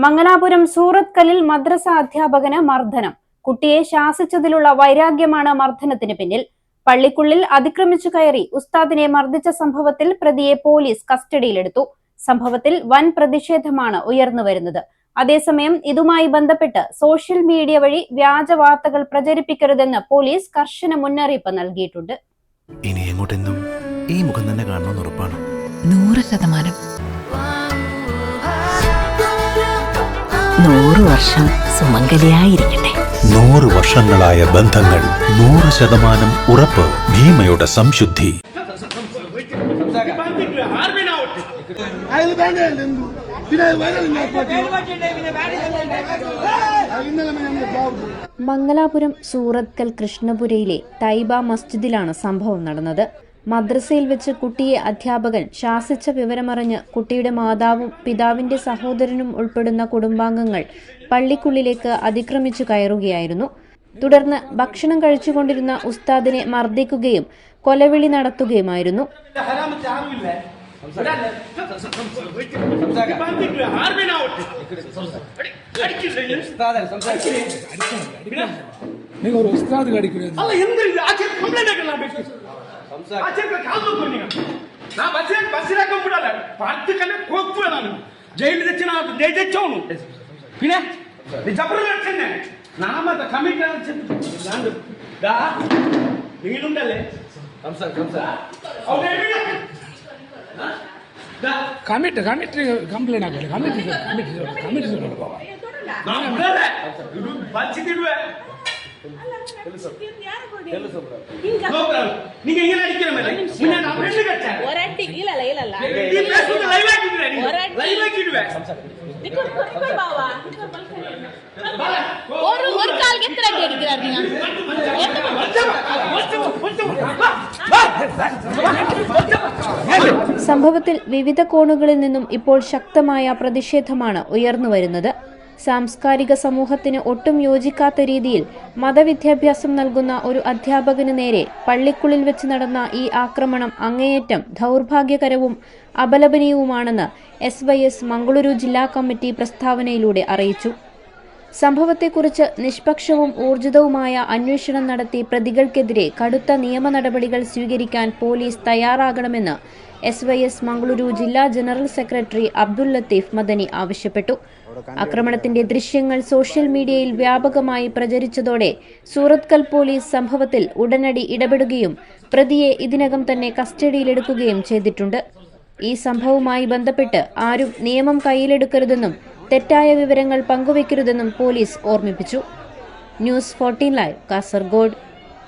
മംഗലാപുരം സൂറത്കല്ലിൽ മദ്രസ അധ്യാപകന് മർദ്ദനം. കുട്ടിയെ ശാസിച്ചതിലുള്ള വൈരാഗ്യമാണ് മർദ്ദനത്തിന് പിന്നിൽ. പള്ളിക്കുള്ളിൽ അതിക്രമിച്ചു കയറി ഉസ്താദിനെ മർദ്ദിച്ച സംഭവത്തിൽ പ്രതിയെ പോലീസ് കസ്റ്റഡിയിലെടുത്തു. സംഭവത്തിൽ വൻ പ്രതിഷേധമാണ് ഉയർന്നുവരുന്നത്. അതേസമയം ഇതുമായി ബന്ധപ്പെട്ട് സോഷ്യൽ മീഡിയ വഴി വ്യാജ വാർത്തകൾ പ്രചരിപ്പിക്കരുതെന്ന് പോലീസ് കർശന മുന്നറിയിപ്പ് നൽകിയിട്ടുണ്ട്. ഇനി എങ്ങോട്ടെന്നും ഈ മുഖം തന്നെ കാണണമെന്ന് ഉറപ്പാണ്. 100%. 100 വർഷം സുമംഗലിയായിരിക്കട്ടെ. 100 വർഷങ്ങളായ ബന്ധങ്ങൾ 100% ഉറപ്പ്. ഭീമയുടെ സംശുദ്ധി. മംഗലാപുരം സൂറത്കൽ കൃഷ്ണപുരയിലെ തൈബ മസ്ജിദിലാണ് സംഭവം നടന്നത്. മദ്രസയിൽ വെച്ച് കുട്ടിയെ അധ്യാപകൻ ശാസിച്ച വിവരമറിഞ്ഞ് കുട്ടിയുടെ മാതാവും പിതാവിന്റെ സഹോദരനും ഉൾപ്പെടുന്ന കുടുംബാംഗങ്ങൾ പള്ളിക്കുള്ളിലേക്ക് അതിക്രമിച്ചു കയറുകയായിരുന്നു. തുടർന്ന് ഭക്ഷണം കഴിച്ചുകൊണ്ടിരുന്ന ഉസ്താദിനെ മർദ്ദിക്കുകയും കൊലവിളി നടത്തുകയുമായിരുന്നു. കമ്മിറ്റി കംപ്ലൈന്റ് ആക്കില്ല. കമ്മിറ്റി நீங்க எங்க அடிக்கிறீங்க? முன்ன நான் ரெண்டு கட்டேன். ஒரு அடி இல்ல நீ பேசுறது லைவ் ஆக்கிடுவே. நீ லைவ் ஆக்கிடுவே. நிக்கோ பாவா. ஒரு கால் எத்தனை அடி அடிக்கிறாருங்க? സംഭവത്തിൽ വിവിധ കോണുകളിൽ നിന്നും ഇപ്പോൾ ശക്തമായ പ്രതിഷേധമാണ് ഉയർന്നുവരുന്നത്. സാംസ്കാരിക സമൂഹത്തിന് ഒട്ടും യോജിക്കാത്ത രീതിയിൽ മതവിദ്യാഭ്യാസം നൽകുന്ന ഒരു അധ്യാപകന് നേരെ പള്ളിക്കുള്ളിൽ വെച്ച് നടന്ന ഈ ആക്രമണം അങ്ങേയറ്റം ദൗർഭാഗ്യകരവും അപലപനീയവുമാണെന്ന് SYS മംഗളൂരു ജില്ലാ കമ്മിറ്റി പ്രസ്താവനയിലൂടെ അറിയിച്ചു. സംഭവത്തെക്കുറിച്ച് നിഷ്പക്ഷവും ഊർജിതവുമായ അന്വേഷണം നടത്തി പ്രതികൾക്കെതിരെ കടുത്ത നിയമ നടപടികൾ സ്വീകരിക്കാൻ പോലീസ് തയ്യാറാകണമെന്ന് SYS മംഗളൂരു ജില്ലാ ജനറൽ സെക്രട്ടറി അബ്ദുൽ ലത്തീഫ് മദനി ആവശ്യപ്പെട്ടു. ആക്രമണത്തിന്റെ ദൃശ്യങ്ങൾ സോഷ്യൽ മീഡിയയിൽ വ്യാപകമായി പ്രചരിച്ചതോടെ സൂറത്കൽ പോലീസ് സംഭവത്തിൽ ഉടനടി ഇടപെടുകയും പ്രതിയെ ഇതിനകം തന്നെ കസ്റ്റഡിയിലെടുക്കുകയും ചെയ്തിട്ടുണ്ട്. ഈ സംഭവവുമായി ബന്ധപ്പെട്ട് ആരും നിയമം കയ്യിലെടുക്കരുതെന്നും തെറ്റായ വിവരങ്ങൾ പങ്കുവയ്ക്കരുതെന്നും പോലീസ് ഓർമ്മിപ്പിച്ചു. News 14 live, Kasaragod.